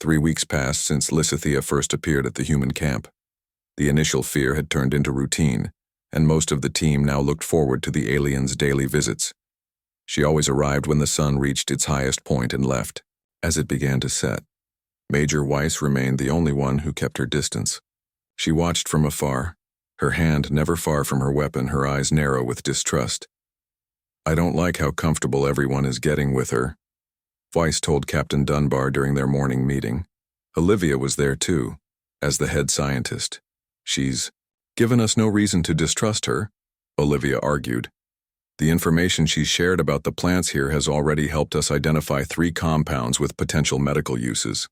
3 weeks passed since Lysithea first appeared at the human camp. The initial fear had turned into routine, and most of the team now looked forward to the aliens' daily visits. She always arrived when the sun reached its highest point and left, as it began to set. Major Weiss remained the only one who kept her distance. She watched from afar, her hand never far from her weapon, her eyes narrow with distrust. "I don't like how comfortable everyone is getting with her," Weiss told Captain Dunbar during their morning meeting. Olivia was there too, as the head scientist. "She's given us no reason to distrust her," Olivia argued. "The information she's shared about the plants here has already helped us identify 3 compounds with potential medical uses."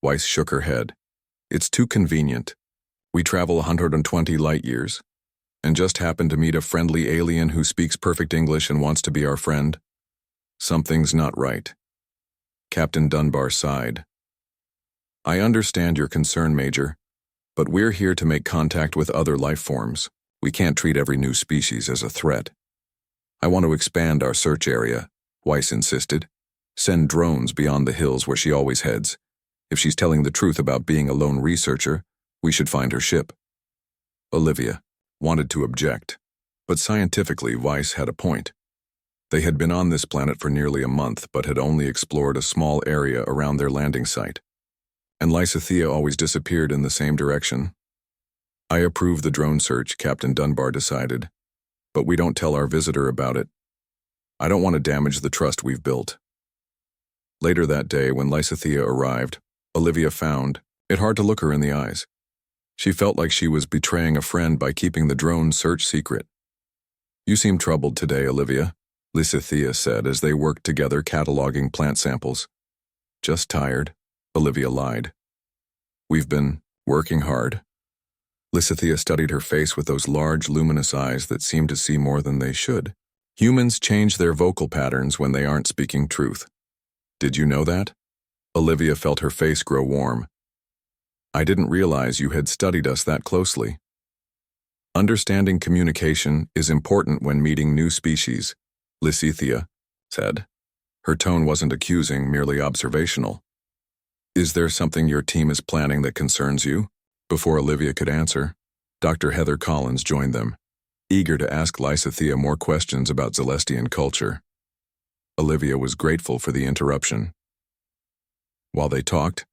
Weiss shook her head. "It's too convenient. We travel 120 light years, and just happen to meet a friendly alien who speaks perfect English and wants to be our friend. Something's not right." Captain Dunbar sighed. "I understand your concern, Major, but we're here to make contact with other life forms. We can't treat every new species as a threat." "I want to expand our search area," Weiss insisted. "Send drones beyond the hills where she always heads. If she's telling the truth about being a lone researcher, we should find her ship." Olivia wanted to object, but scientifically Weiss had a point. They had been on this planet for nearly a month but had only explored a small area around their landing site. And Lysithea always disappeared in the same direction. "I approve the drone search," Captain Dunbar decided, "but we don't tell our visitor about it. I don't want to damage the trust we've built." Later that day, when Lysithea arrived, Olivia found it hard to look her in the eyes. She felt like she was betraying a friend by keeping the drone search secret. "You seem troubled today, Olivia," Lysithea said as they worked together cataloging plant samples. "Just tired," Olivia lied. "We've been working hard." Lysithea studied her face with those large, luminous eyes that seemed to see more than they should. "Humans change their vocal patterns when they aren't speaking truth. Did you know that?" Olivia felt her face grow warm. "I didn't realize you had studied us that closely." "Understanding communication is important when meeting new species," Lysithea said. Her tone wasn't accusing, merely observational. "Is there something your team is planning that concerns you?" Before Olivia could answer, Dr. Heather Collins joined them, eager to ask Lysithea more questions about Celestian culture. Olivia was grateful for the interruption. While they talked,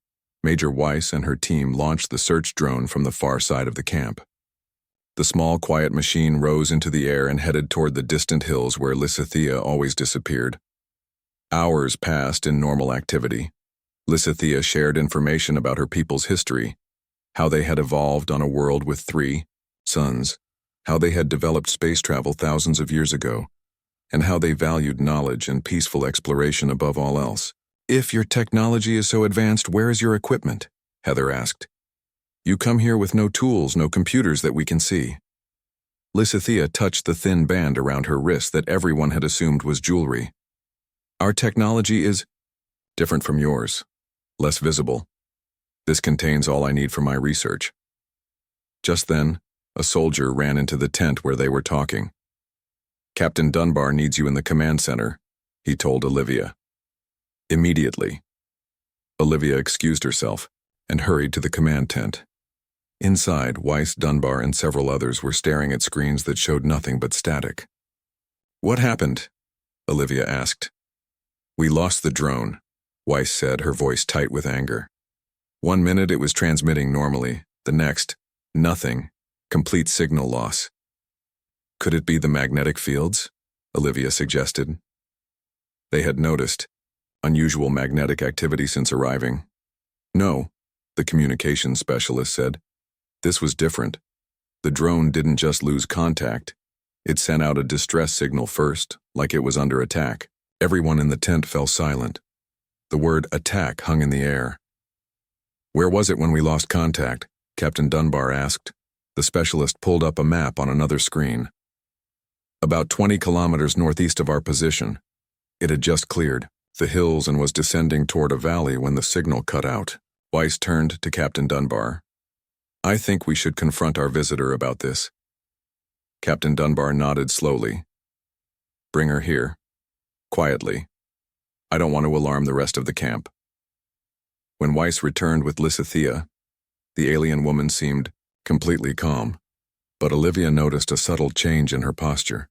Major Weiss and her team launched the search drone from the far side of the camp. The small, quiet machine rose into the air and headed toward the distant hills where Lysithea always disappeared. Hours passed in normal activity. Lysithea shared information about her people's history, how they had evolved on a world with 3 suns, how they had developed space travel thousands of years ago, and how they valued knowledge and peaceful exploration above all else. "If your technology is so advanced, where is your equipment?" Heather asked. "You come here with no tools, no computers that we can see." Lysithea touched the thin band around her wrist that everyone had assumed was jewelry. "Our technology is different from yours, less visible. This contains all I need for my research." Just then, a soldier ran into the tent where they were talking. "Captain Dunbar needs you in the command center," he told Olivia. "Immediately." Olivia excused herself and hurried to the command tent. Inside, Weiss, Dunbar, and several others were staring at screens that showed nothing but static. "What happened?" Olivia asked. "We lost the drone," Weiss said, her voice tight with anger. "1 minute it was transmitting normally, the next, nothing, complete signal loss." "Could it be the magnetic fields?" Olivia suggested. They had noticed unusual magnetic activity since arriving. "No," the communications specialist said. "This was different. The drone didn't just lose contact. It sent out a distress signal first, like it was under attack." Everyone in the tent fell silent. The word attack hung in the air. "Where was it when we lost contact?" Captain Dunbar asked. The specialist pulled up a map on another screen. "About 20 kilometers northeast of our position. It had just cleared the hills and was descending toward a valley when the signal cut out." Weiss turned to Captain Dunbar. "I think we should confront our visitor about this." Captain Dunbar nodded slowly. "Bring her here. Quietly. I don't want to alarm the rest of the camp." When Weiss returned with Lysithea, the alien woman seemed completely calm, but Olivia noticed a subtle change in her posture.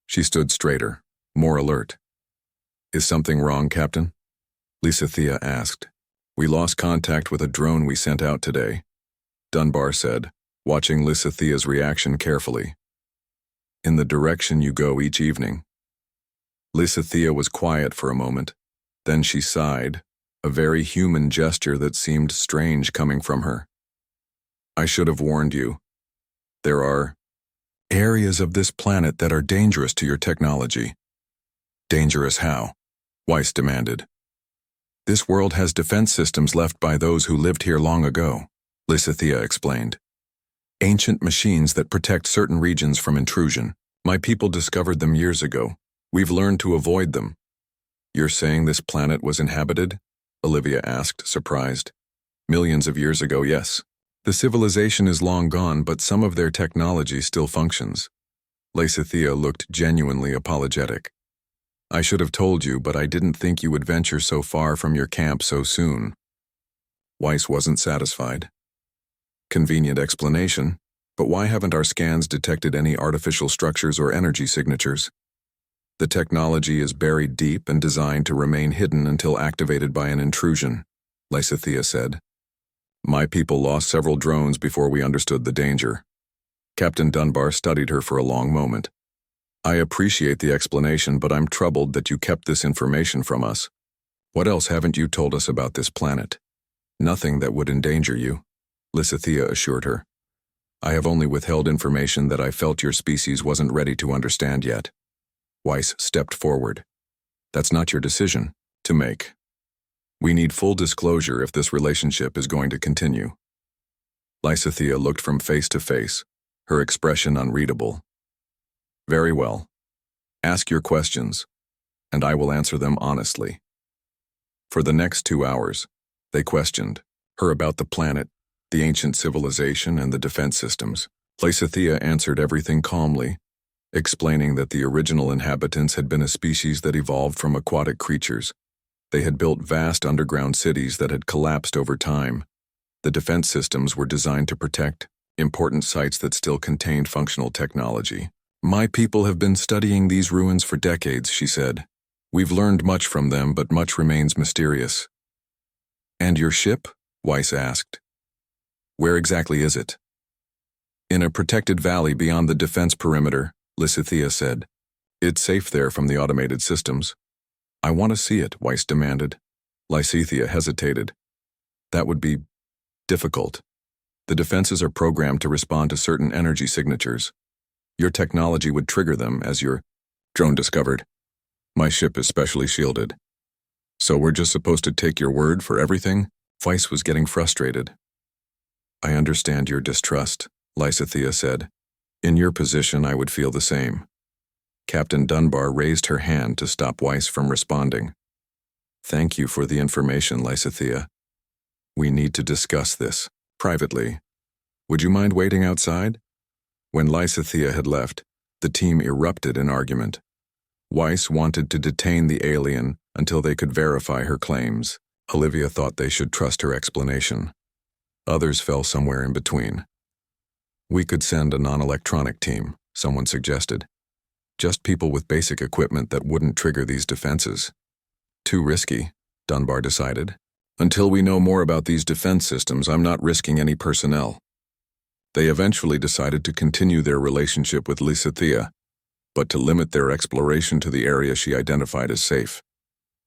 She stood straighter, more alert. "Is something wrong, Captain?" Lysithea asked. "We lost contact with a drone we sent out today," Dunbar said, watching Lysithea's reaction carefully. "In the direction you go each evening." Lysithea was quiet for a moment. Then she sighed, a very human gesture that seemed strange coming from her. "I should have warned you. There are areas of this planet that are dangerous to your technology." "Dangerous how?" Weiss demanded. "This world has defense systems left by those who lived here long ago," Lysithea explained. "Ancient machines that protect certain regions from intrusion. My people discovered them years ago. We've learned to avoid them." "You're saying this planet was inhabited?" Olivia asked, surprised. "Millions of years ago, yes. The civilization is long gone, but some of their technology still functions." Lysithea looked genuinely apologetic. "I should have told you, but I didn't think you would venture so far from your camp so soon." Weiss wasn't satisfied. "Convenient explanation, but why haven't our scans detected any artificial structures or energy signatures?" "The technology is buried deep and designed to remain hidden until activated by an intrusion," Lysithea said. "My people lost several drones before we understood the danger." Captain Dunbar studied her for a long moment. "I appreciate the explanation, but I'm troubled that you kept this information from us. What else haven't you told us about this planet?" "Nothing that would endanger you," Lysithea assured her. "I have only withheld information that I felt your species wasn't ready to understand yet." Weiss stepped forward. "That's not your decision to make. We need full disclosure if this relationship is going to continue." Lysithea looked from face to face, her expression unreadable. "Very well. Ask your questions, and I will answer them honestly." For the next 2 hours, they questioned her about the planet, the ancient civilization, and the defense systems. Lysithea answered everything calmly, explaining that the original inhabitants had been a species that evolved from aquatic creatures. They had built vast underground cities that had collapsed over time. The defense systems were designed to protect important sites that still contained functional technology. "My people have been studying these ruins for decades," she said. "We've learned much from them, but much remains mysterious." "And your ship?" Weiss asked. "Where exactly is it?" "In a protected valley beyond the defense perimeter," Lysithea said. "It's safe there from the automated systems." "I want to see it," Weiss demanded. Lysithea hesitated. "That would be difficult. The defenses are programmed to respond to certain energy signatures. Your technology would trigger them, as your drone discovered. My ship is specially shielded. So we're just supposed to take your word for everything?" Weiss was getting frustrated. "I understand your distrust," Lysithea said. "In your position, I would feel the same." Captain Dunbar raised her hand to stop Weiss from responding. "Thank you for the information, Lysithea. We need to discuss this privately. Would you mind waiting outside?" When Lysithea had left, the team erupted in argument. Weiss wanted to detain the alien until they could verify her claims. Olivia thought they should trust her explanation. Others fell somewhere in between. "We could send a non-electronic team," someone suggested. "Just people with basic equipment that wouldn't trigger these defenses." "Too risky," Dunbar decided. "Until we know more about these defense systems, I'm not risking any personnel." They eventually decided to continue their relationship with Lysithea, but to limit their exploration to the area she identified as safe.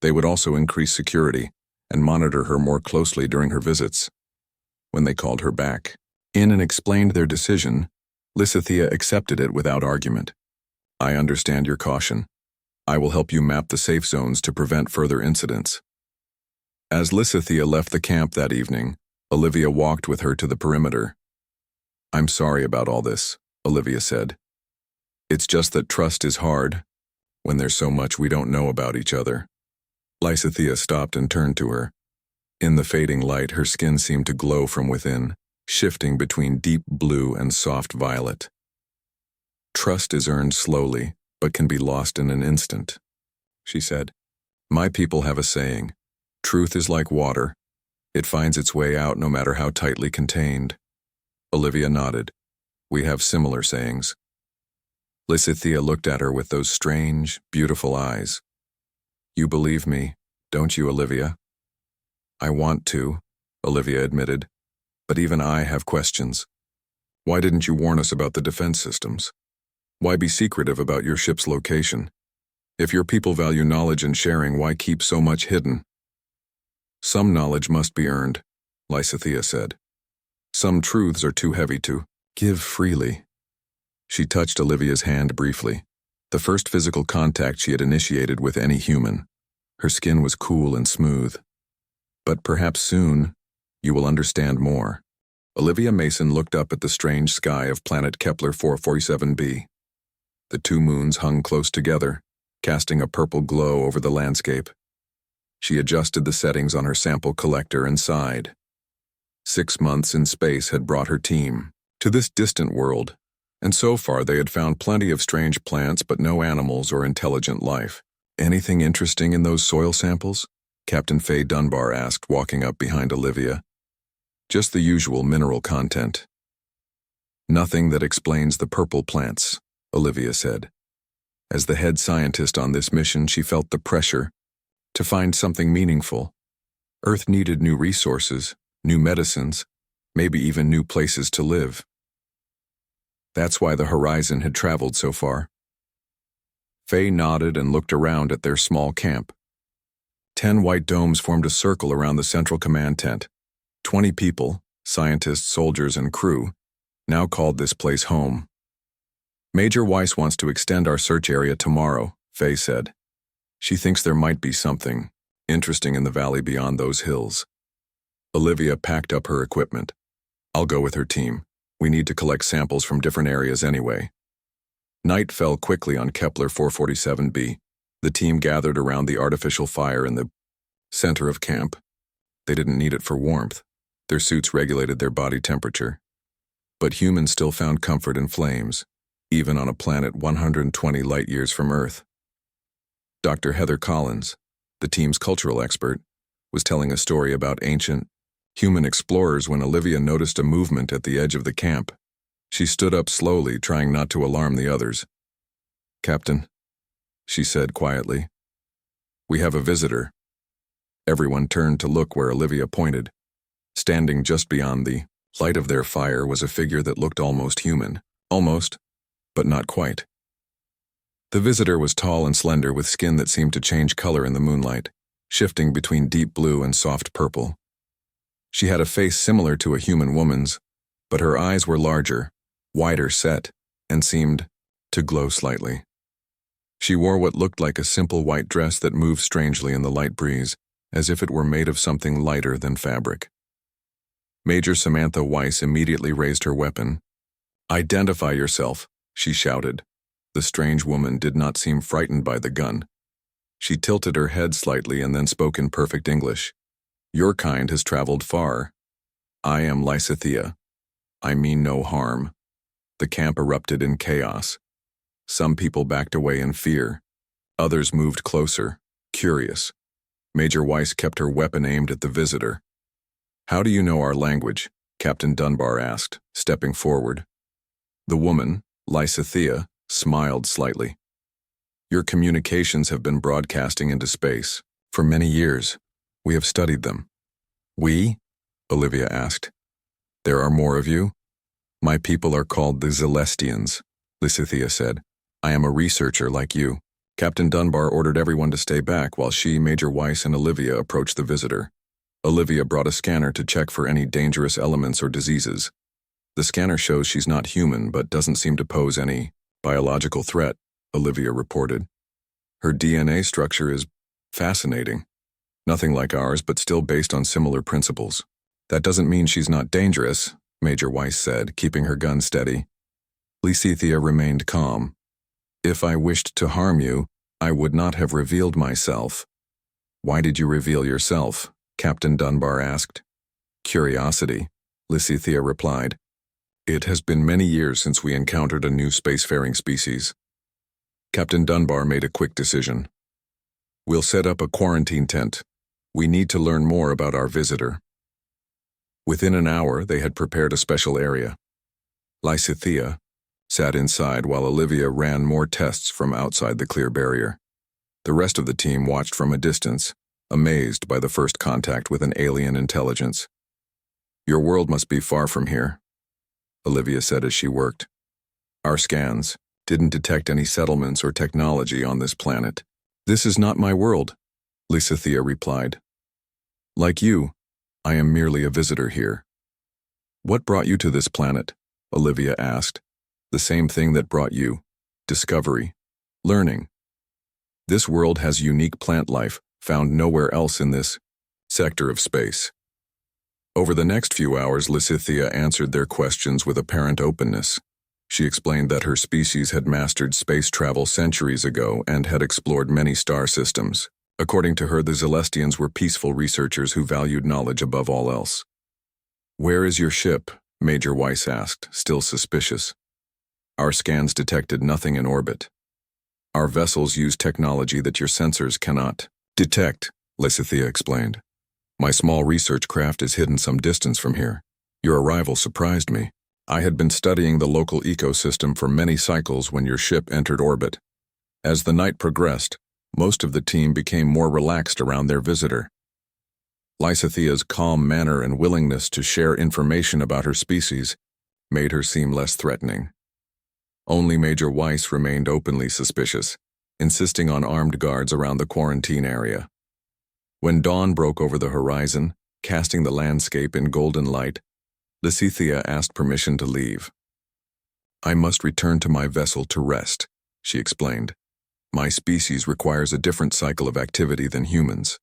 They would also increase security and monitor her more closely during her visits. When they called her back in and explained their decision, Lysithea accepted it without argument. "I understand your caution. I will help you map the safe zones to prevent further incidents." As Lysithea left the camp that evening, Olivia walked with her to the perimeter. "I'm sorry about all this," Olivia said. "It's just that trust is hard when there's so much we don't know about each other." Lysithea stopped and turned to her. In the fading light, her skin seemed to glow from within, shifting between deep blue and soft violet. "Trust is earned slowly, but can be lost in an instant," she said. "My people have a saying, truth is like water. It finds its way out no matter how tightly contained. Olivia nodded. We have similar sayings. Lysithea looked at her with those strange, beautiful eyes. You believe me, don't you, Olivia? I want to, Olivia admitted, but even I have questions. Why didn't you warn us about the defense systems? Why be secretive about your ship's location? If your people value knowledge and sharing, why keep so much hidden? Some knowledge must be earned, Lysithea said. Some truths are too heavy to give freely. She touched Olivia's hand briefly, the first physical contact she had initiated with any human. Her skin was cool and smooth. But perhaps soon, you will understand more. Olivia Mason looked up at the strange sky of planet Kepler 447b. The two moons hung close together, casting a purple glow over the landscape. She adjusted the settings on her sample collector and sighed. 6 months in space had brought her team to this distant world, and so far they had found plenty of strange plants but no animals or intelligent life. Anything interesting in those soil samples? Captain Faye Dunbar asked, walking up behind Olivia. Just the usual mineral content. Nothing that explains the purple plants, Olivia said. As the head scientist on this mission, she felt the pressure to find something meaningful. Earth needed new resources, new medicines, maybe even new places to live. That's why the horizon had traveled so far. Faye nodded and looked around at their small camp. 10 white domes formed a circle around the central command tent. 20 people, scientists, soldiers, and crew, now called this place home. Major Weiss wants to extend our search area tomorrow, Faye said. She thinks there might be something interesting in the valley beyond those hills. Olivia packed up her equipment. I'll go with her team. We need to collect samples from different areas anyway. Night fell quickly on Kepler 447b. The team gathered around the artificial fire in the center of camp. They didn't need it for warmth. Their suits regulated their body temperature. But humans still found comfort in flames, even on a planet 120 light-years from Earth. Dr. Heather Collins, the team's cultural expert, was telling a story about ancient human explorers when Olivia noticed a movement at the edge of the camp. She stood up slowly, trying not to alarm the others. Captain, she said quietly, we have a visitor. Everyone turned to look where Olivia pointed. Standing just beyond the light of their fire was a figure that looked almost human. Almost, but not quite. The visitor was tall and slender with skin that seemed to change color in the moonlight, shifting between deep blue and soft purple. She had a face similar to a human woman's, but her eyes were larger, wider set, and seemed to glow slightly. She wore what looked like a simple white dress that moved strangely in the light breeze, as if it were made of something lighter than fabric. Major Samantha Weiss immediately raised her weapon. Identify yourself, she shouted. The strange woman did not seem frightened by the gun. She tilted her head slightly and then spoke in perfect English. Your kind has traveled far. I am Lysithea. I mean no harm. The camp erupted in chaos. Some people backed away in fear. Others moved closer, curious. Major Weiss kept her weapon aimed at the visitor. How do you know our language? Captain Dunbar asked, stepping forward. The woman, Lysithea, smiled slightly. Your communications have been broadcasting into space. For many years, we have studied them. We? Olivia asked. There are more of you? My people are called the Celestians, Lysithea said. I am a researcher like you. Captain Dunbar ordered everyone to stay back while she, Major Weiss, and Olivia approached the visitor. Olivia brought a scanner to check for any dangerous elements or diseases. The scanner shows she's not human but doesn't seem to pose any biological threat, Olivia reported. Her DNA structure is fascinating. Nothing like ours, but still based on similar principles. That doesn't mean she's not dangerous, Major Weiss said, keeping her gun steady. Lysithea remained calm. If I wished to harm you, I would not have revealed myself. Why did you reveal yourself? Captain Dunbar asked. Curiosity, Lysithea replied. It has been many years since we encountered a new spacefaring species. Captain Dunbar made a quick decision. We'll set up a quarantine tent. We need to learn more about our visitor. Within an hour, they had prepared a special area. Lysithea sat inside while Olivia ran more tests from outside the clear barrier. The rest of the team watched from a distance, amazed by the first contact with an alien intelligence. "Your world must be far from here," Olivia said as she worked. "Our scans didn't detect any settlements or technology on this planet." "This is not my world," Lysithea replied. "Like you, I am merely a visitor here." "What brought you to this planet?" Olivia asked. "The same thing that brought you: discovery, learning. This world has unique plant life found nowhere else in this sector of space." Over the next few hours, Lysithea answered their questions with apparent openness. She explained that her species had mastered space travel centuries ago and had explored many star systems. According to her, the Celestians were peaceful researchers who valued knowledge above all else. "Where is your ship?" Major Weiss asked, still suspicious. "Our scans detected nothing in orbit. Our vessels use technology that your sensors cannot detect," Lysithea explained. "My small research craft is hidden some distance from here. Your arrival surprised me. I had been studying the local ecosystem for many cycles when your ship entered orbit. As the night progressed, most of the team became more relaxed around their visitor." Lysithea's calm manner and willingness to share information about her species made her seem less threatening. Only Major Weiss remained openly suspicious, insisting on armed guards around the quarantine area. When dawn broke over the horizon, casting the landscape in golden light, Lysithea asked permission to leave. "I must return to my vessel to rest," she explained. "My species requires a different cycle of activity than humans."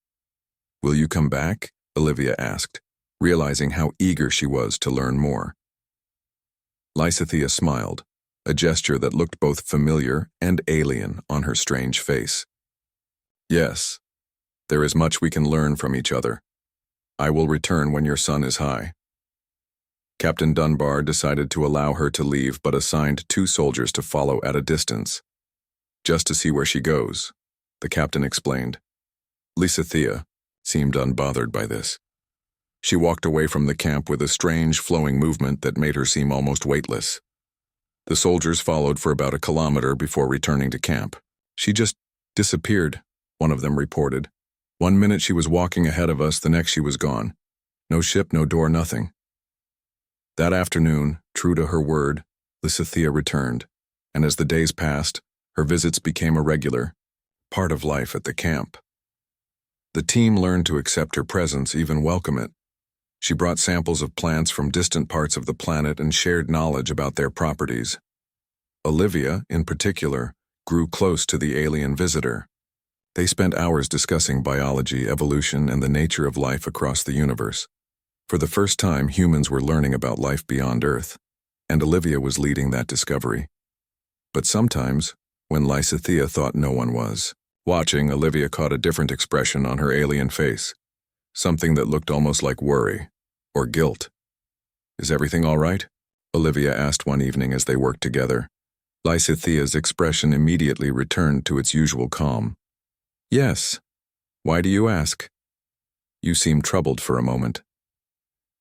"Will you come back?" Olivia asked, realizing how eager she was to learn more. Lysithea smiled, a gesture that looked both familiar and alien on her strange face. "Yes, there is much we can learn from each other. I will return when your sun is high." Captain Dunbar decided to allow her to leave but assigned 2 soldiers to follow at a distance. "Just to see where she goes," the captain explained. Lysithea seemed unbothered by this. She walked away from the camp with a strange flowing movement that made her seem almost weightless. The soldiers followed for about a kilometer before returning to camp. "She just disappeared," one of them reported. "One minute she was walking ahead of us, the next she was gone. No ship, no door, nothing." That afternoon, true to her word, Lysithea returned, and as the days passed, her visits became a regular part of life at the camp. The team learned to accept her presence, even welcome it. She brought samples of plants from distant parts of the planet and shared knowledge about their properties. Olivia, in particular, grew close to the alien visitor. They spent hours discussing biology, evolution, and the nature of life across the universe. For the first time, humans were learning about life beyond Earth, and Olivia was leading that discovery. But sometimes, when Lysithea thought no one was watching, Olivia caught a different expression on her alien face, something that looked almost like worry or guilt. "Is everything all right?" Olivia asked one evening as they worked together. Lysithea's expression immediately returned to its usual calm. "Yes. Why do you ask?" "You seem troubled for a moment."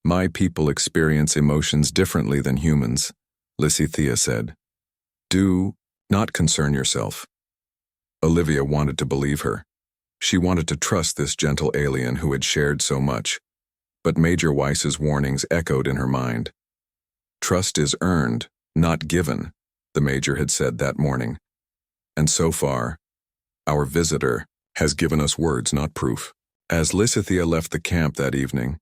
"My people experience emotions differently than humans," Lysithea said. "Do not concern yourself." Olivia wanted to believe her. She wanted to trust this gentle alien who had shared so much. But Major Weiss's warnings echoed in her mind. "Trust is earned, not given," the Major had said that morning. And so far, our visitor has given us words, not proof. As Lysithea left the camp that evening,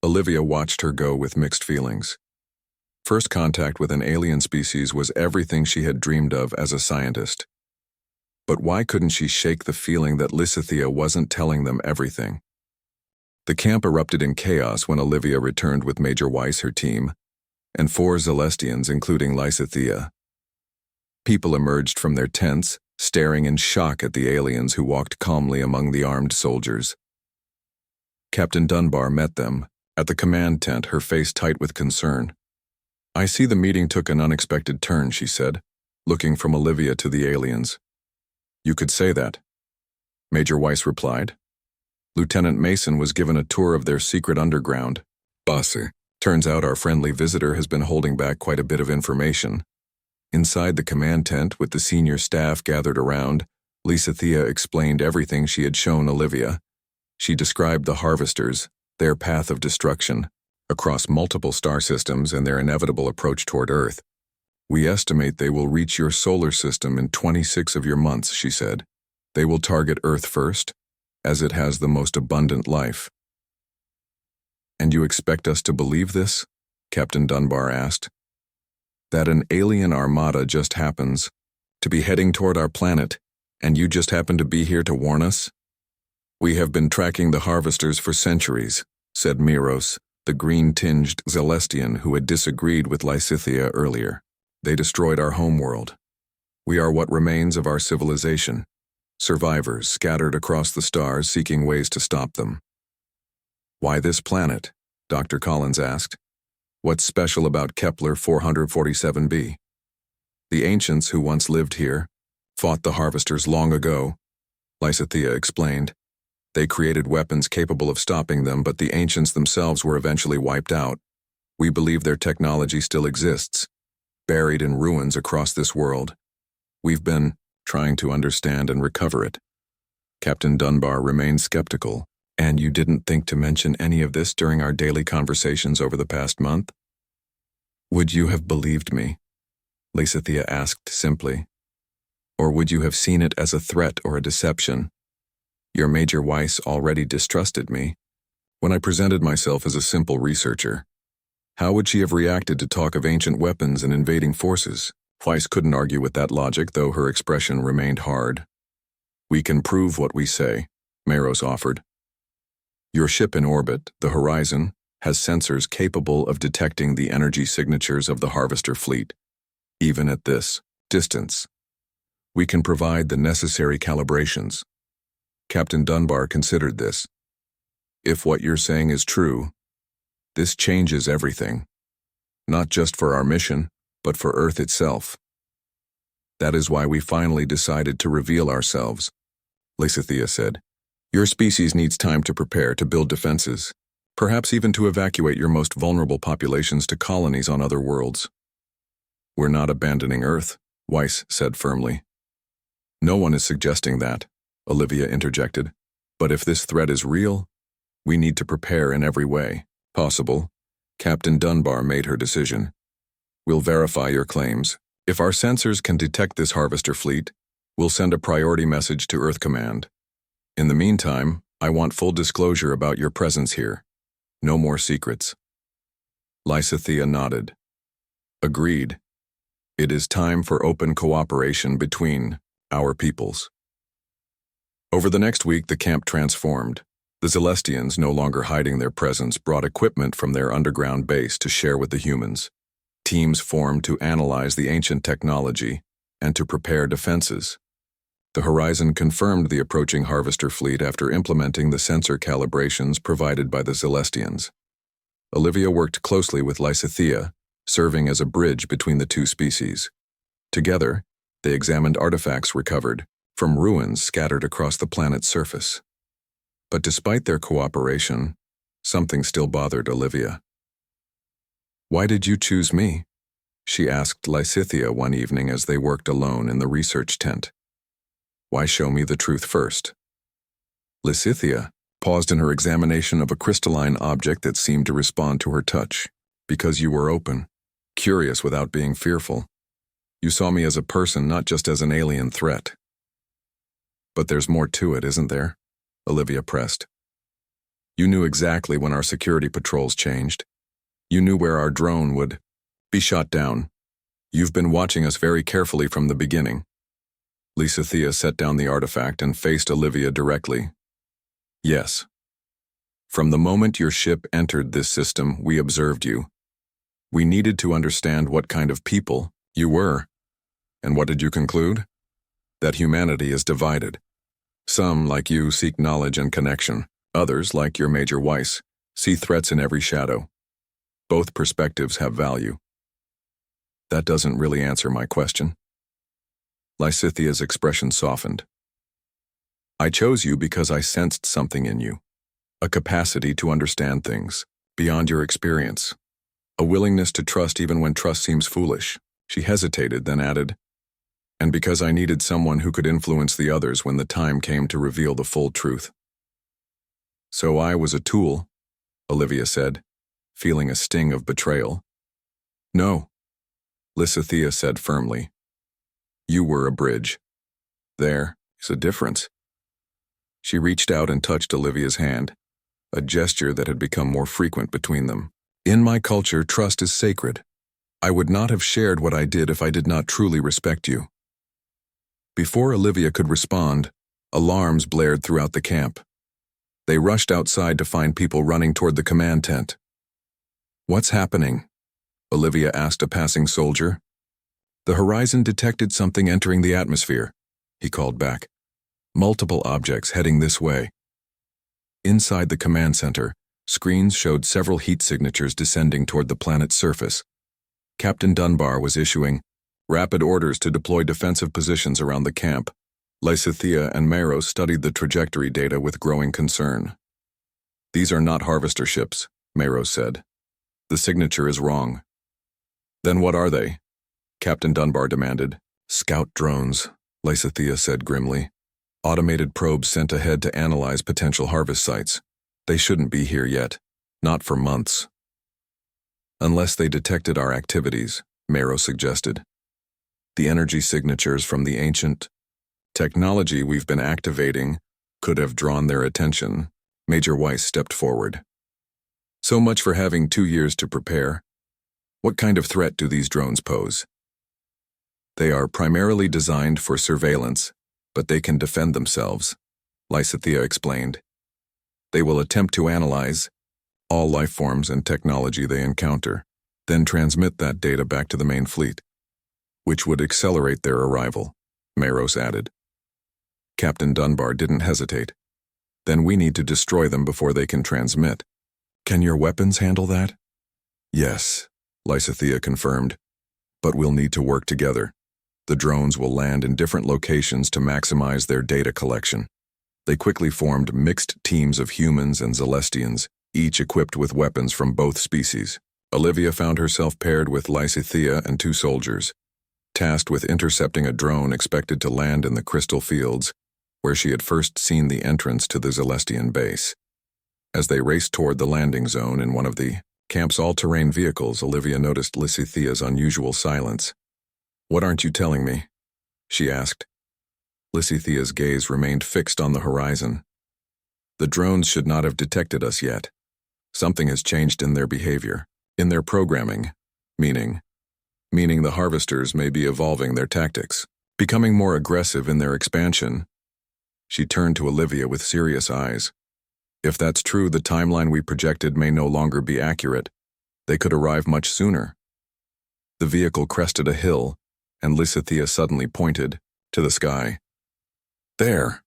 Olivia watched her go with mixed feelings. First contact with an alien species was everything she had dreamed of as a scientist. But why couldn't she shake the feeling that Lysithea wasn't telling them everything? The camp erupted in chaos when Olivia returned with Major Weiss, her team, and 4 Celestians, including Lysithea. People emerged from their tents, staring in shock at the aliens who walked calmly among the armed soldiers. Captain Dunbar met them at the command tent, her face tight with concern. "I see the meeting took an unexpected turn," she said, looking from Olivia to the aliens. "You could say that," Major Weiss replied. "Lieutenant Mason was given a tour of their secret underground base Turns out our friendly visitor has been holding back quite a bit of information. Inside the command tent with the senior staff gathered around, Lysithea explained everything she had shown Olivia. She described the harvesters, their path of destruction, across multiple star systems and their inevitable approach toward Earth. We estimate they will reach your solar system in 26 of your months, she said. They will target Earth first, as it has the most abundant life. And you expect us to believe this? Captain Dunbar asked. That an alien armada just happens to be heading toward our planet, and you just happen to be here to warn us? We have been tracking the harvesters for centuries, said Miros, the green-tinged Celestian who had disagreed with Lysithea earlier. They destroyed our homeworld. We are what remains of our civilization, survivors scattered across the stars seeking ways to stop them. Why this planet? Dr. Collins asked. What's special about Kepler 447b? The ancients who once lived here fought the harvesters long ago, Lysithea explained. They created weapons capable of stopping them, but the ancients themselves were eventually wiped out. We believe their technology still exists, buried in ruins across this world. We've been trying to understand and recover it. Captain Dunbar remained skeptical. And you didn't think to mention any of this during our daily conversations over the past month? Would you have believed me? Lysithea asked simply. Or would you have seen it as a threat or a deception? Your Major Weiss already distrusted me when I presented myself as a simple researcher. How would she have reacted to talk of ancient weapons and invading forces? Weiss couldn't argue with that logic, though her expression remained hard. We can prove what we say, Maros offered. Your ship in orbit, the Horizon, has sensors capable of detecting the energy signatures of the harvester fleet, even at this distance. We can provide the necessary calibrations. Captain Dunbar considered this. If what you're saying is true, this changes everything, not just for our mission, but for Earth itself. That is why we finally decided to reveal ourselves, Lysithea said. Your species needs time to prepare, to build defenses, perhaps even to evacuate your most vulnerable populations to colonies on other worlds. We're not abandoning Earth, Weiss said firmly. No one is suggesting that, Olivia interjected. But if this threat is real, we need to prepare in every way possible. Captain Dunbar made her decision. We'll verify your claims. If our sensors can detect this harvester fleet, we'll send a priority message to Earth Command. In the meantime, I want full disclosure about your presence here. No more secrets. Lysithea nodded. Agreed. It is time for open cooperation between our peoples. Over the next week, the camp transformed. The Celestians, no longer hiding their presence, brought equipment from their underground base to share with the humans. Teams formed to analyze the ancient technology and to prepare defenses. The Horizon confirmed the approaching harvester fleet after implementing the sensor calibrations provided by the Celestians. Olivia worked closely with Lysithea, serving as a bridge between the two species. Together, they examined artifacts recovered from ruins scattered across the planet's surface. But despite their cooperation, something still bothered Olivia. Why did you choose me? She asked Lysithea one evening as they worked alone in the research tent. Why show me the truth first? Lysithea paused in her examination of a crystalline object that seemed to respond to her touch. Because you were open, curious without being fearful. You saw me as a person, not just as an alien threat. But there's more to it, isn't there? Olivia pressed. You knew exactly when our security patrols changed. You knew where our drone would be shot down. You've been watching us very carefully from the beginning. Lysithea set down the artifact and faced Olivia directly. Yes. From the moment your ship entered this system, we observed you. We needed to understand what kind of people you were. And what did you conclude? That humanity is divided. Some, like you, seek knowledge and connection. Others, like your Major Weiss, see threats in every shadow. Both perspectives have value. That doesn't really answer my question. Lysithea's expression softened. I chose you because I sensed something in you, a capacity to understand things beyond your experience. A willingness to trust even when trust seems foolish. She hesitated, then added, and because I needed someone who could influence the others when the time came to reveal the full truth. So I was a tool, Olivia said, feeling a sting of betrayal. No, Lysithea said firmly. You were a bridge. There is a difference. She reached out and touched Olivia's hand, a gesture that had become more frequent between them. In my culture, trust is sacred. I would not have shared what I did if I did not truly respect you. Before Olivia could respond, alarms blared throughout the camp. They rushed outside to find people running toward the command tent. What's happening? Olivia asked a passing soldier. The horizon detected something entering the atmosphere, he called back. Multiple objects heading this way. Inside the command center, screens showed several heat signatures descending toward the planet's surface. Captain Dunbar was issuing rapid orders to deploy defensive positions around the camp. Lysithea and Meros studied the trajectory data with growing concern. These are not harvester ships, Meros said. The signature is wrong. Then what are they? Captain Dunbar demanded. Scout drones, Lysithea said grimly. Automated probes sent ahead to analyze potential harvest sites. They shouldn't be here yet. Not for months. Unless they detected our activities, Meros suggested. The energy signatures from the ancient technology we've been activating could have drawn their attention. Major Weiss stepped forward. So much for having 2 years to prepare. What kind of threat do these drones pose? They are primarily designed for surveillance, but they can defend themselves, Lysithea explained. They will attempt to analyze all life forms and technology they encounter, then transmit that data back to the main fleet, which would accelerate their arrival, Meros added. Captain Dunbar didn't hesitate. Then we need to destroy them before they can transmit. Can your weapons handle that? Yes, Lysithea confirmed, but we'll need to work together. The drones will land in different locations to maximize their data collection. They quickly formed mixed teams of humans and Celestians, each equipped with weapons from both species. Olivia found herself paired with Lysithea and 2 soldiers, tasked with intercepting a drone expected to land in the crystal fields, where she had first seen the entrance to the Celestian base. As they raced toward the landing zone in one of the camp's all-terrain vehicles, Olivia noticed Lysithea's unusual silence. What aren't you telling me? She asked. Lysithea's gaze remained fixed on the horizon. The drones should not have detected us yet. Something has changed in their behavior, in their programming, meaning the harvesters may be evolving their tactics, becoming more aggressive in their expansion. She turned to Olivia with serious eyes. If that's true, the timeline we projected may no longer be accurate. They could arrive much sooner. The vehicle crested a hill, and Lysithea suddenly pointed to the sky. There!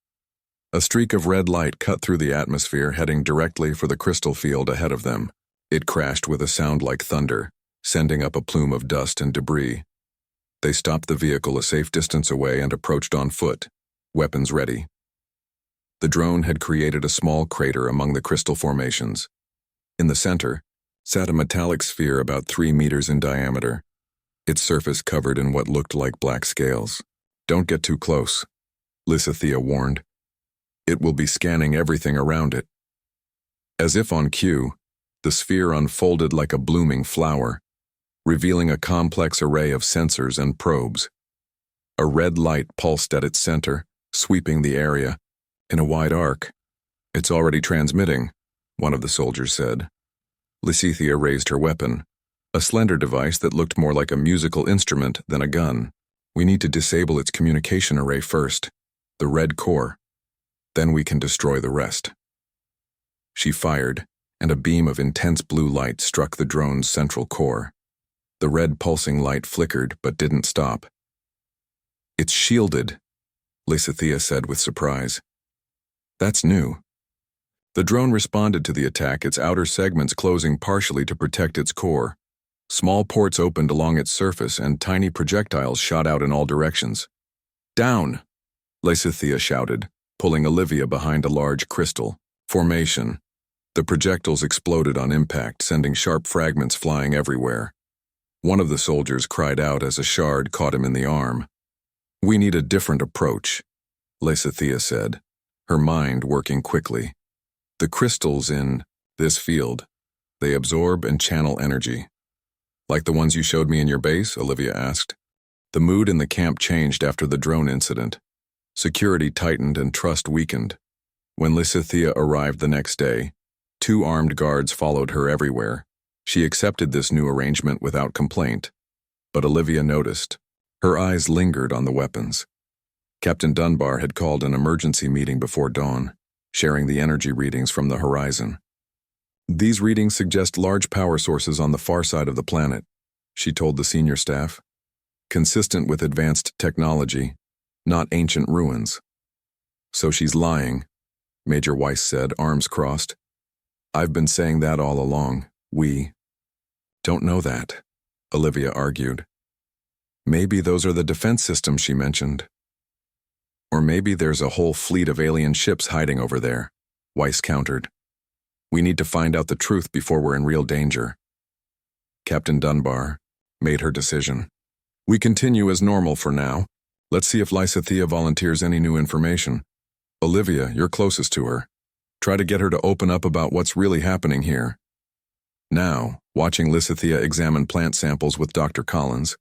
A streak of red light cut through the atmosphere, heading directly for the crystal field ahead of them. It crashed with a sound like thunder, sending up a plume of dust and debris. They stopped the vehicle a safe distance away and approached on foot, weapons ready. The drone had created a small crater among the crystal formations. In the center sat a metallic sphere about 3 meters in diameter, its surface covered in what looked like black scales. Don't get too close, Lysithea warned. It will be scanning everything around it. As if on cue, the sphere unfolded like a blooming flower, revealing a complex array of sensors and probes. A red light pulsed at its center, sweeping the area in a wide arc. It's already transmitting, one of the soldiers said. Lysithea raised her weapon, a slender device that looked more like a musical instrument than a gun. We need to disable its communication array first, the red core. Then we can destroy the rest. She fired, and a beam of intense blue light struck the drone's central core. The red pulsing light flickered but didn't stop. It's shielded, Lysithea said with surprise. That's new. The drone responded to the attack, its outer segments closing partially to protect its core. Small ports opened along its surface and tiny projectiles shot out in all directions. Down! Lysithea shouted, pulling Olivia behind a large crystal formation. The projectiles exploded on impact, sending sharp fragments flying everywhere. One of the soldiers cried out as a shard caught him in the arm. "We need a different approach," Lysithea said, her mind working quickly. "The crystals in this field, they absorb and channel energy." "Like the ones you showed me in your base?" Olivia asked. The mood in the camp changed after the drone incident. Security tightened and trust weakened. When Lysithea arrived the next day, 2 armed guards followed her everywhere. She accepted this new arrangement without complaint. But Olivia noticed. Her eyes lingered on the weapons. Captain Dunbar had called an emergency meeting before dawn, sharing the energy readings from the horizon. "These readings suggest large power sources on the far side of the planet," she told the senior staff. "Consistent with advanced technology, not ancient ruins." "So she's lying," Major Weiss said, arms crossed. "I've been saying that all along. We don't know that," Olivia argued. "Maybe those are the defense systems she mentioned. Or maybe there's a whole fleet of alien ships hiding over there," Weiss countered. "We need to find out the truth before we're in real danger." Captain Dunbar made her decision. "We continue as normal for now. Let's see if Lysithea volunteers any new information. Olivia, you're closest to her. Try to get her to open up about what's really happening here." Now, watching Lysithea examine plant samples with Dr. Collins,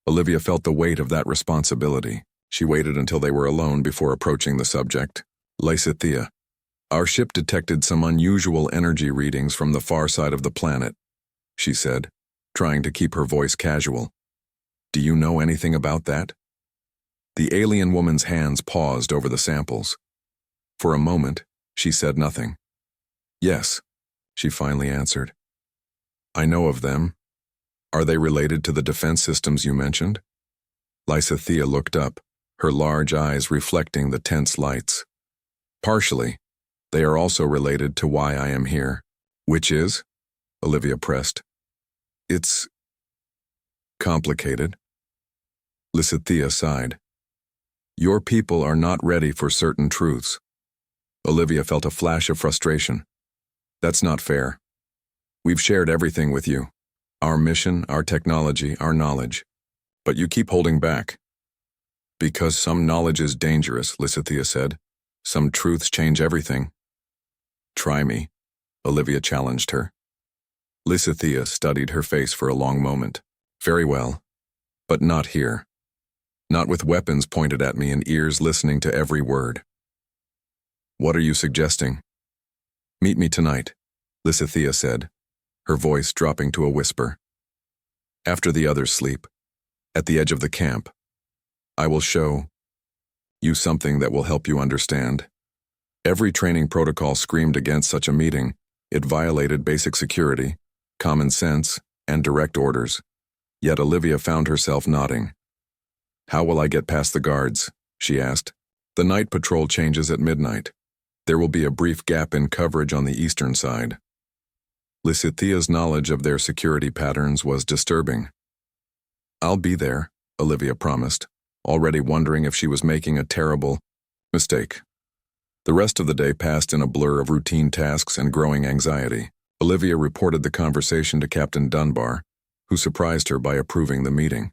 Olivia felt the weight of that responsibility. She waited until they were alone before approaching the subject. "Lysithea, our ship detected some unusual energy readings from the far side of the planet," she said, trying to keep her voice casual. "Do you know anything about that?" The alien woman's hands paused over the samples. For a moment, she said nothing. "Yes," she finally answered. "I know of them. Are they related to the defense systems you mentioned?" Lysithea looked up, her large eyes reflecting the tense lights. "Partially. They are also related to why I am here." "Which is?" Olivia pressed. "It's complicated." Lysithea sighed. "Your people are not ready for certain truths." Olivia felt a flash of frustration. "That's not fair. We've shared everything with you. Our mission, our technology, our knowledge. But you keep holding back." "Because some knowledge is dangerous," Lysithea said. "Some truths change everything." "Try me," Olivia challenged her. Lysithea studied her face for a long moment. "Very well. But not here. Not with weapons pointed at me and ears listening to every word." "What are you suggesting?" "Meet me tonight," Lysithea said, her voice dropping to a whisper. "After the others sleep, at the edge of the camp. I will show you something that will help you understand." Every training protocol screamed against such a meeting. It violated basic security, common sense, and direct orders. Yet Olivia found herself nodding. "How will I get past the guards?" she asked. "The night patrol changes at midnight. There will be a brief gap in coverage on the eastern side." Lysithea's knowledge of their security patterns was disturbing. "I'll be there," Olivia promised, already wondering if she was making a terrible mistake. The rest of the day passed in a blur of routine tasks and growing anxiety. Olivia reported the conversation to Captain Dunbar, who surprised her by approving the meeting.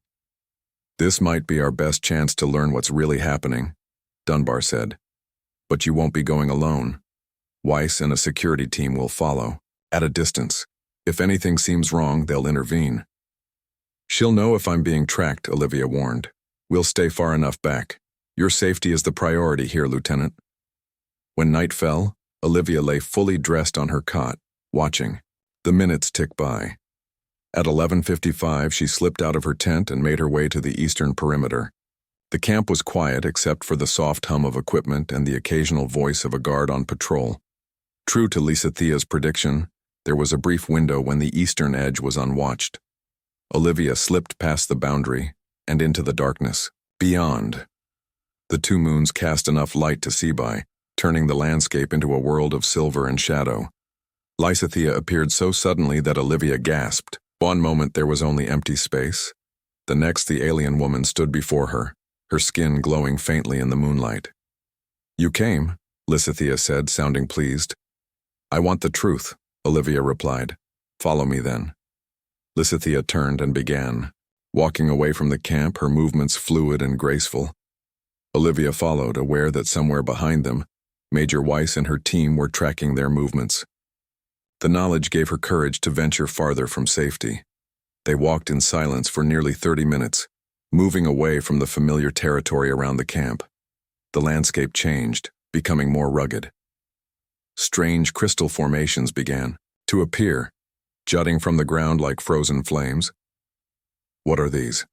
"This might be our best chance to learn what's really happening," Dunbar said. "But you won't be going alone. Weiss and a security team will follow, at a distance. If anything seems wrong, they'll intervene." "She'll know if I'm being tracked," Olivia warned. "We'll stay far enough back. Your safety is the priority here, Lieutenant." When night fell, Olivia lay fully dressed on her cot, watching. The minutes ticked by. At 11:55, she slipped out of her tent and made her way to the eastern perimeter. The camp was quiet except for the soft hum of equipment and the occasional voice of a guard on patrol. True to Lysithea's prediction, there was a brief window when the eastern edge was unwatched. Olivia slipped past the boundary and into the darkness. Beyond, the 2 moons cast enough light to see by, turning the landscape into a world of silver and shadow. Lysithea appeared so suddenly that Olivia gasped. One moment there was only empty space. The next the alien woman stood before her, her skin glowing faintly in the moonlight. "You came," Lysithea said, sounding pleased. I want the truth, Olivia replied. Follow me then. Lysithea turned and began. Walking away from the camp, her movements fluid and graceful. Olivia followed, aware that somewhere behind them, Major Weiss and her team were tracking their movements. The knowledge gave her courage to venture farther from safety. They walked in silence for nearly 30 minutes, moving away from the familiar territory around the camp. The landscape changed, becoming more rugged. Strange crystal formations began to appear, jutting from the ground like frozen flames. What are these?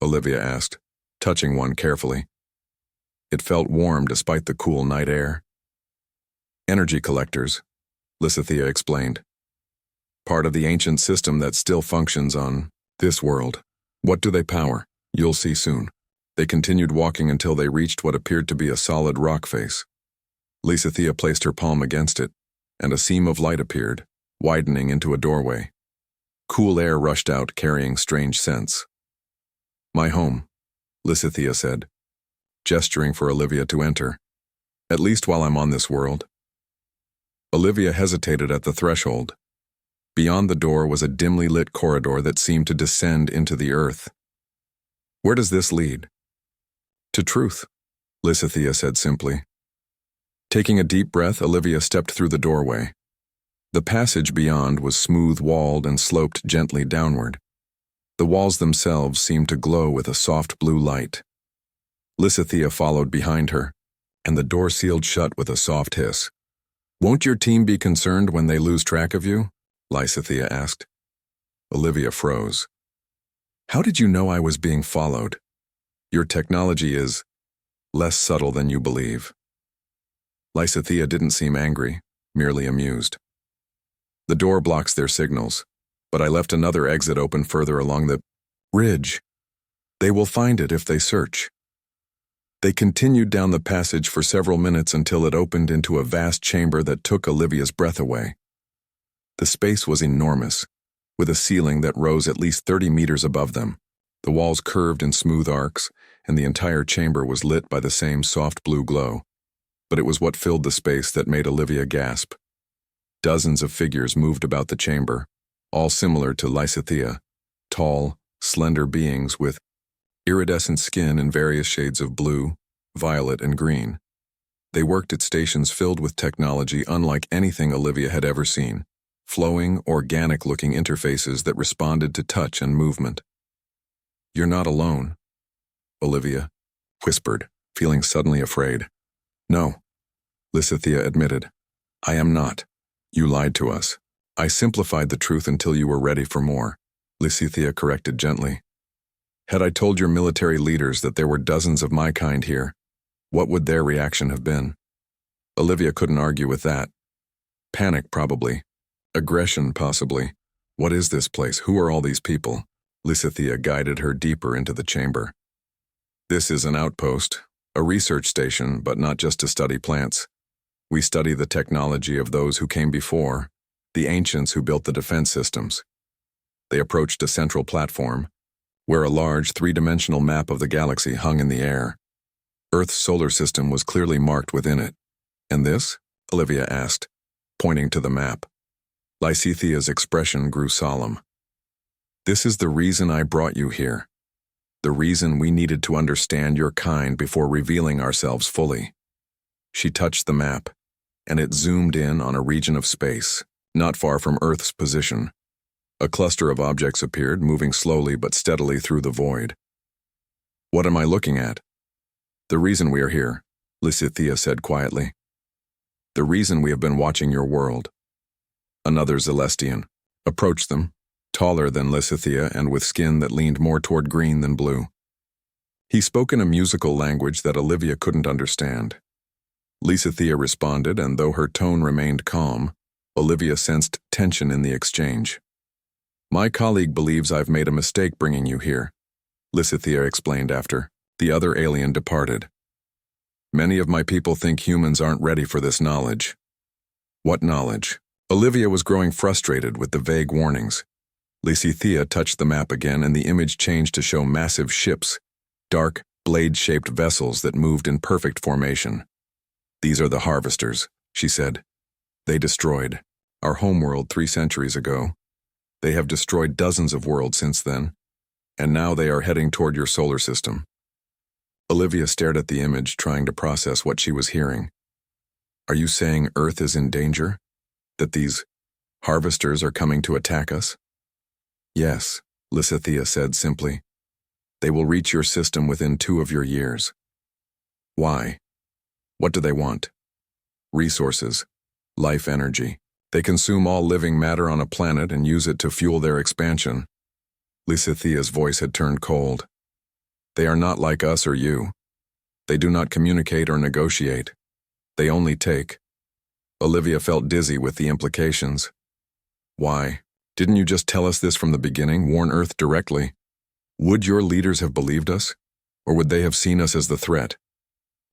Olivia asked, touching one carefully. It felt warm despite the cool night air. Energy collectors, Lysithea explained. Part of the ancient system that still functions on this world. What do they power? You'll see soon. They continued walking until they reached what appeared to be a solid rock face. Lysithea placed her palm against it, and a seam of light appeared, widening into a doorway. Cool air rushed out, carrying strange scents. My home, Lysithea said, gesturing for Olivia to enter. At least while I'm on this world. Olivia hesitated at the threshold. Beyond the door was a dimly lit corridor that seemed to descend into the earth. Where does this lead? To truth, Lysithea said simply. Taking a deep breath, Olivia stepped through the doorway. The passage beyond was smooth-walled and sloped gently downward. The walls themselves seemed to glow with a soft blue light. Lysithea followed behind her, and the door sealed shut with a soft hiss. Won't your team be concerned when they lose track of you? Lysithea asked. Olivia froze. How did you know I was being followed? Your technology is less subtle than you believe. Lysithea didn't seem angry, merely amused. The door blocks their signals, but I left another exit open further along the ridge. They will find it if they search. They continued down the passage for several minutes until it opened into a vast chamber that took Olivia's breath away. The space was enormous, with a ceiling that rose at least 30 meters above them. The walls curved in smooth arcs, and the entire chamber was lit by the same soft blue glow. But it was what filled the space that made Olivia gasp. Dozens of figures moved about the chamber, all similar to Lysithea, tall, slender beings with iridescent skin in various shades of blue, violet, and green. They worked at stations filled with technology unlike anything Olivia had ever seen, flowing, organic-looking interfaces that responded to touch and movement. You're not alone, Olivia whispered, feeling suddenly afraid. No, Lysithea admitted. I am not. You lied to us. I simplified the truth until you were ready for more, Lysithea corrected gently. Had I told your military leaders that there were dozens of my kind here, what would their reaction have been? Olivia couldn't argue with that. Panic, probably. Aggression, possibly. What is this place? Who are all these people? Lysithea guided her deeper into the chamber. This is an outpost, a research station, but not just to study plants. We study the technology of those who came before, the ancients who built the defense systems. They approached a central platform, where a large three-dimensional map of the galaxy hung in the air. Earth's solar system was clearly marked within it. And this? Olivia asked, pointing to the map. Lysithea's expression grew solemn. This is the reason I brought you here. The reason we needed to understand your kind before revealing ourselves fully. She touched the map, and it zoomed in on a region of space, not far from Earth's position. A cluster of objects appeared, moving slowly but steadily through the void. What am I looking at? The reason we are here, Lysithea said quietly. The reason we have been watching your world. Another Celestian approached them, taller than Lysithea and with skin that leaned more toward green than blue. He spoke in a musical language that Olivia couldn't understand. Lysithea responded, and though her tone remained calm, Olivia sensed tension in the exchange. My colleague believes I've made a mistake bringing you here, Lysithea explained after the other alien departed. Many of my people think humans aren't ready for this knowledge. What knowledge? Olivia was growing frustrated with the vague warnings. Lysithea touched the map again, and the image changed to show massive ships, dark, blade-shaped vessels that moved in perfect formation. These are the harvesters, she said. They destroyed our homeworld 3 centuries ago. They have destroyed dozens of worlds since then, and now they are heading toward your solar system. Olivia stared at the image, trying to process what she was hearing. Are you saying Earth is in danger? That these harvesters are coming to attack us? Yes, Lysithea said simply. They will reach your system within 2 of your years. Why? What do they want? Resources, life energy. They consume all living matter on a planet and use it to fuel their expansion. Lysithea's voice had turned cold. They are not like us or you. They do not communicate or negotiate. They only take. Olivia felt dizzy with the implications. Why? Didn't you just tell us this from the beginning, warn Earth directly? Would your leaders have believed us? Or would they have seen us as the threat?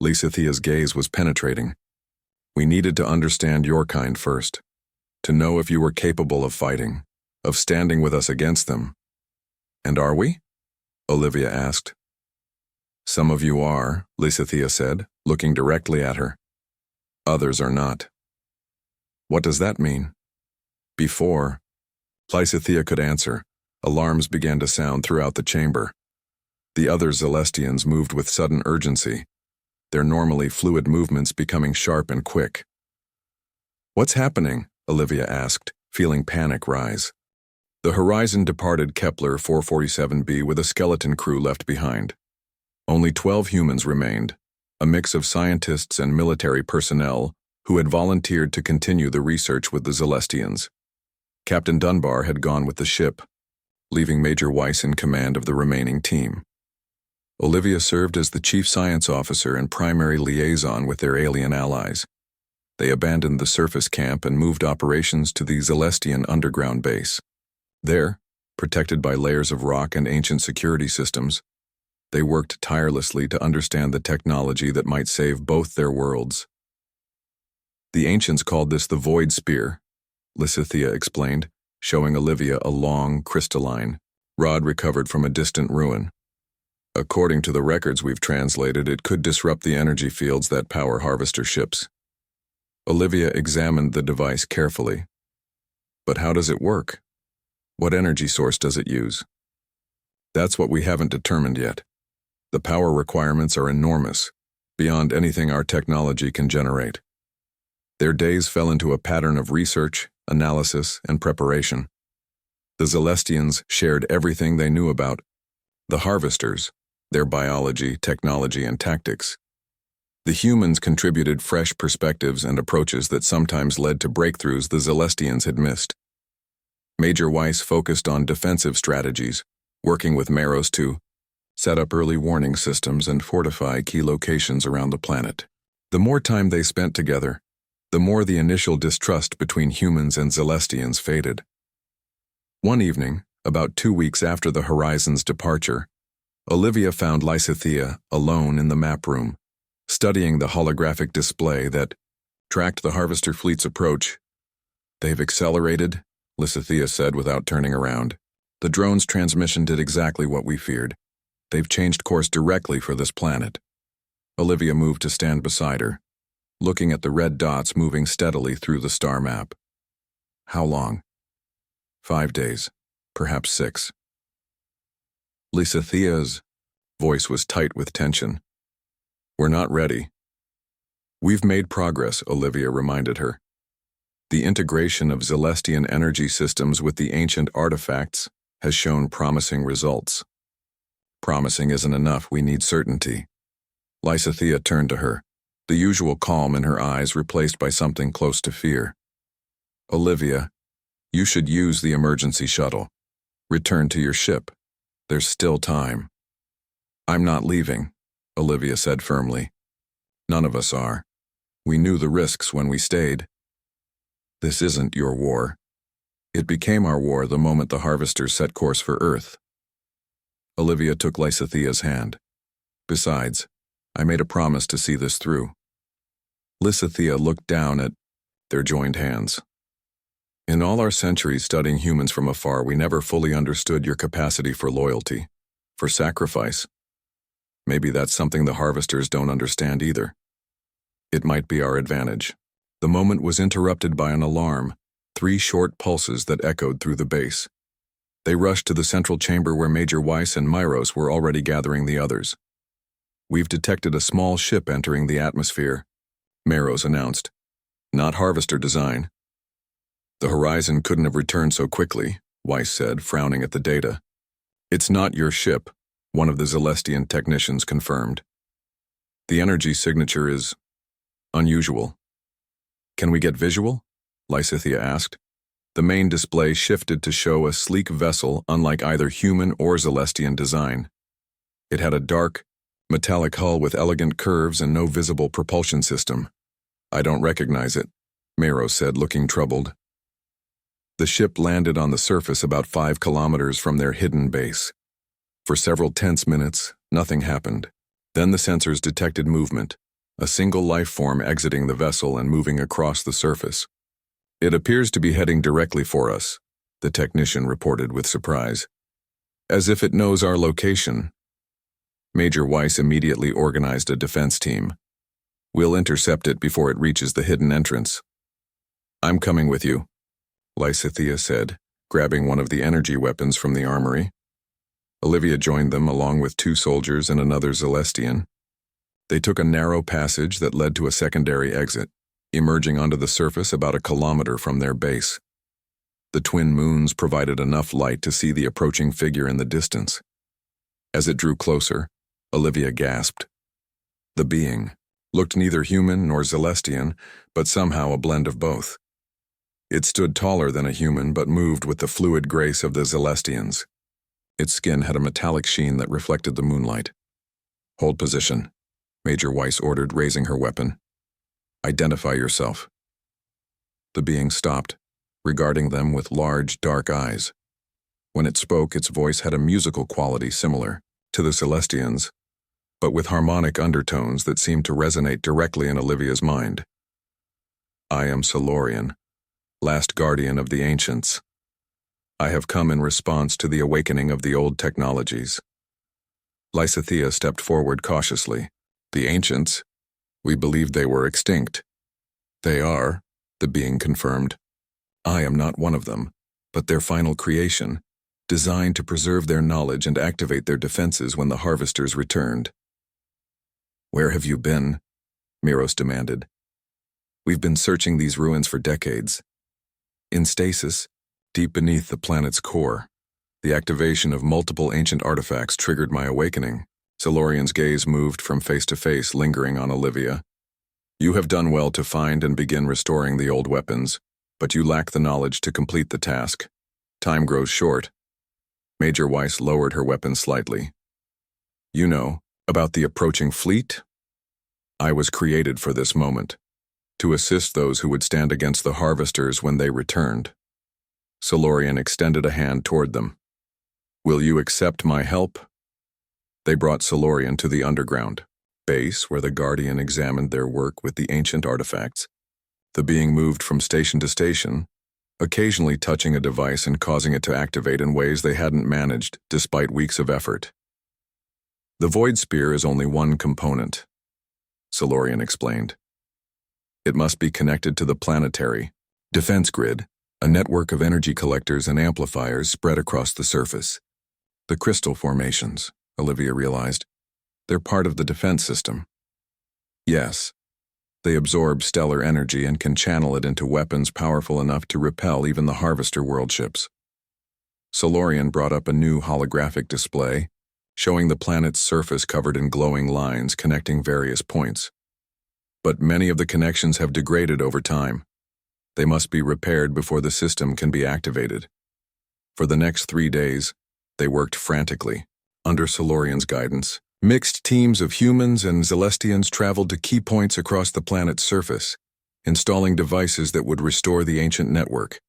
Lysithea's gaze was penetrating. We needed to understand your kind first. To know if you were capable of fighting, of standing with us against them. And are we? Olivia asked. Some of you are, Lysithea said, looking directly at her. Others are not. What does that mean? Before Lysithea could answer, alarms began to sound throughout the chamber. The other Celestians moved with sudden urgency, their normally fluid movements becoming sharp and quick. What's happening? Olivia asked, feeling panic rise. The Horizon departed Kepler 447b with a skeleton crew left behind. Only 12 humans remained, a mix of scientists and military personnel who had volunteered to continue the research with the Celestians. Captain Dunbar had gone with the ship, leaving Major Weiss in command of the remaining team. Olivia served as the chief science officer and primary liaison with their alien allies. They abandoned the surface camp and moved operations to the Celestian underground base. There, protected by layers of rock and ancient security systems, they worked tirelessly to understand the technology that might save both their worlds. The ancients called this the Void Spear, Lysithea explained, showing Olivia a long, crystalline rod recovered from a distant ruin. According to the records we've translated, it could disrupt the energy fields that power harvester ships. Olivia examined the device carefully. But how does it work? What energy source does it use? That's what we haven't determined yet. The power requirements are enormous, beyond anything our technology can generate. Their days fell into a pattern of research, analysis, and preparation. The Celestians shared everything they knew about the harvesters, their biology, technology, and tactics. The humans contributed fresh perspectives and approaches that sometimes led to breakthroughs the Celestians had missed. Major Weiss focused on defensive strategies, working with Maros to set up early warning systems and fortify key locations around the planet. The more time they spent together, the more the initial distrust between humans and Celestians faded. One evening, about 2 weeks after the Horizon's departure, Olivia found Lysithea alone in the map room, studying the holographic display that tracked the harvester fleet's approach. They've accelerated, Lysithea said without turning around. The drone's transmission did exactly what we feared. They've changed course directly for this planet. Olivia moved to stand beside her, looking at the red dots moving steadily through the star map. How long? 5 days, perhaps 6. Lysithea's voice was tight with tension. We're not ready. We've made progress, Olivia reminded her. The integration of Celestian energy systems with the ancient artifacts has shown promising results. Promising isn't enough, we need certainty. Lysithea turned to her, the usual calm in her eyes replaced by something close to fear. Olivia, you should use the emergency shuttle. Return to your ship. There's still time. I'm not leaving, Olivia said firmly. None of us are. We knew the risks when we stayed. This isn't your war. It became our war the moment the harvesters set course for Earth. Olivia took Lysithea's hand. Besides, I made a promise to see this through. Lysithea looked down at their joined hands. In all our centuries studying humans from afar, we never fully understood your capacity for loyalty, for sacrifice. Maybe that's something the harvesters don't understand either. It might be our advantage. The moment was interrupted by an alarm, 3 short pulses that echoed through the base. They rushed to the central chamber where Major Weiss and Myros were already gathering the others. "We've detected a small ship entering the atmosphere," Myros announced. "Not Harvester design." "The horizon couldn't have returned so quickly," Weiss said, frowning at the data. "It's not your ship," one of the Celestian technicians confirmed. "The energy signature is unusual." "Can we get visual?" Lysithea asked. The main display shifted to show a sleek vessel unlike either human or Celestian design. It had a dark, metallic hull with elegant curves and no visible propulsion system. "I don't recognize it," Myros said, looking troubled. The ship landed on the surface about 5 kilometers from their hidden base. For several tense minutes, nothing happened. Then the sensors detected movement, a single life form exiting the vessel and moving across the surface. "It appears to be heading directly for us," the technician reported with surprise. "As if it knows our location." Major Weiss immediately organized a defense team. "We'll intercept it before it reaches the hidden entrance." "I'm coming with you," Lysithea said, grabbing one of the energy weapons from the armory. Olivia joined them along with 2 soldiers and another Celestian. They took a narrow passage that led to a secondary exit, emerging onto the surface about 1 kilometer from their base. The twin moons provided enough light to see the approaching figure in the distance. As it drew closer, Olivia gasped. The being looked neither human nor Celestian, but somehow a blend of both. It stood taller than a human but moved with the fluid grace of the Celestians. Its skin had a metallic sheen that reflected the moonlight. "Hold position," Major Weiss ordered, raising her weapon. "Identify yourself." The being stopped, regarding them with large, dark eyes. When it spoke, its voice had a musical quality similar to the Celestians, but with harmonic undertones that seemed to resonate directly in Olivia's mind. "I am Solorian, last guardian of the ancients. I have come in response to the awakening of the old technologies." Lysithea stepped forward cautiously. "The ancients? We believed they were extinct." "They are," the being confirmed. "I am not one of them, but their final creation, designed to preserve their knowledge and activate their defenses when the harvesters returned." "Where have you been?" Myros demanded. "We've been searching these ruins for decades. In stasis, deep beneath the planet's core, the activation of multiple ancient artifacts triggered my awakening." Solorian's gaze moved from face to face, lingering on Olivia. "You have done well to find and begin restoring the old weapons, but you lack the knowledge to complete the task. Time grows short." Major Weiss lowered her weapon slightly. "You know, about the approaching fleet? I was created for this moment, to assist those who would stand against the harvesters when they returned." Solorian extended a hand toward them. "Will you accept my help?" They brought Solorian to the underground base where the Guardian examined their work with the ancient artifacts. The being moved from station to station, occasionally touching a device and causing it to activate in ways they hadn't managed despite weeks of effort. "The Void Spear is only one component," Solorian explained. "It must be connected to the planetary defense grid, a network of energy collectors and amplifiers spread across the surface. The crystal formations," Olivia realized. "They're part of the defense system." "Yes. They absorb stellar energy and can channel it into weapons powerful enough to repel even the Harvester world ships." Solorian brought up a new holographic display, showing the planet's surface covered in glowing lines connecting various points. "But many of the connections have degraded over time. They must be repaired before the system can be activated." For the next 3 days, they worked frantically. Under Solorian's guidance, mixed teams of humans and Celestians traveled to key points across the planet's surface, installing devices that would restore the ancient network.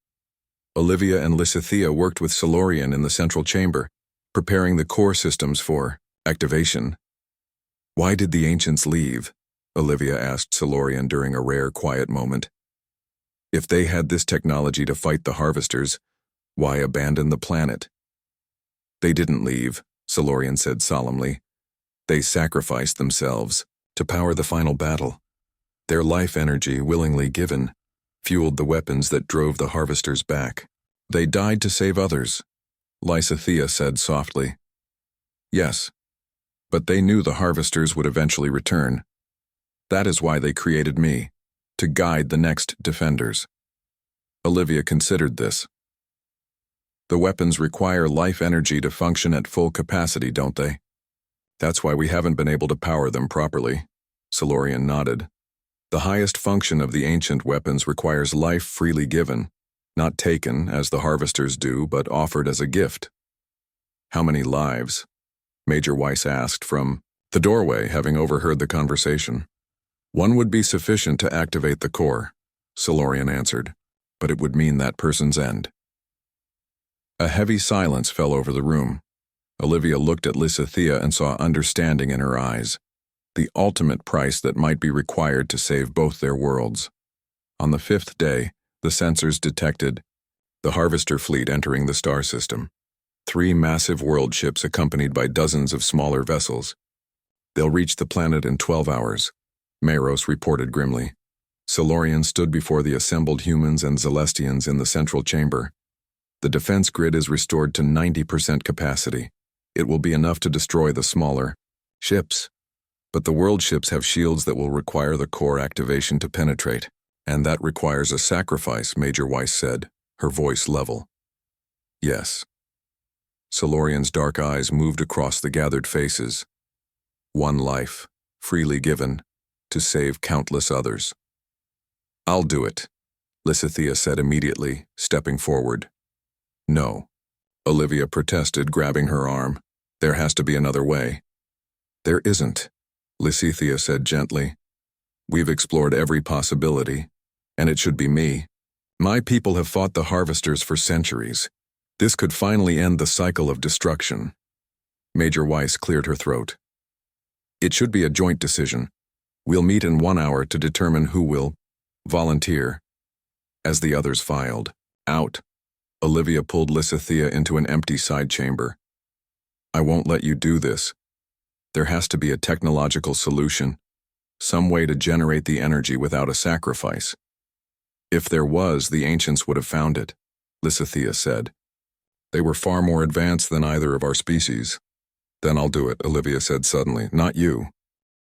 Olivia and Lysithea worked with Solorian in the central chamber, preparing the core systems for activation. "Why did the ancients leave?" Olivia asked Solorian during a rare quiet moment. "If they had this technology to fight the harvesters, why abandon the planet?" "They didn't leave," Solorian said solemnly. "They sacrificed themselves to power the final battle. Their life energy, willingly given, fueled the weapons that drove the harvesters back. They died to save others, Lysithea said softly. Yes, but they knew the harvesters would eventually return. That is why they created me, to guide the next defenders. Olivia considered this. The weapons require life energy to function at full capacity, don't they? That's why we haven't been able to power them properly. Silurian nodded. The highest function of the ancient weapons requires life freely given, not taken, as the harvesters do, but offered as a gift. How many lives? Major Weiss asked from the doorway, having overheard the conversation. One would be sufficient to activate the core, Silurian answered, but it would mean that person's end. A heavy silence fell over the room. Olivia looked at Lysithea and saw understanding in her eyes. The ultimate price that might be required to save both their worlds. On the 5th day, the sensors detected the harvester fleet entering the star system. 3 massive world ships accompanied by dozens of smaller vessels. They'll reach the planet in 12 hours, Meros reported grimly. Silurian stood before the assembled humans and Celestians in the central chamber. The defense grid is restored to 90% capacity. It will be enough to destroy the smaller ships. But the world ships have shields that will require the core activation to penetrate. And that requires a sacrifice, Major Weiss said, her voice level. Yes. Silurian's dark eyes moved across the gathered faces. One life, freely given, to save countless others. I'll do it, Lysithea said immediately, stepping forward. No, Olivia protested, grabbing her arm. There has to be another way. There isn't, Lysithea said gently. We've explored every possibility, and it should be me. My people have fought the harvesters for centuries. This could finally end the cycle of destruction. Major Weiss cleared her throat. It should be a joint decision. We'll meet in 1 hour to determine who will volunteer. As the others filed out, Olivia pulled Lysithea into an empty side chamber. I won't let you do this. There has to be a technological solution, some way to generate the energy without a sacrifice. If there was, the ancients would have found it, Lysithea said. They were far more advanced than either of our species. Then I'll do it, Olivia said suddenly. Not you.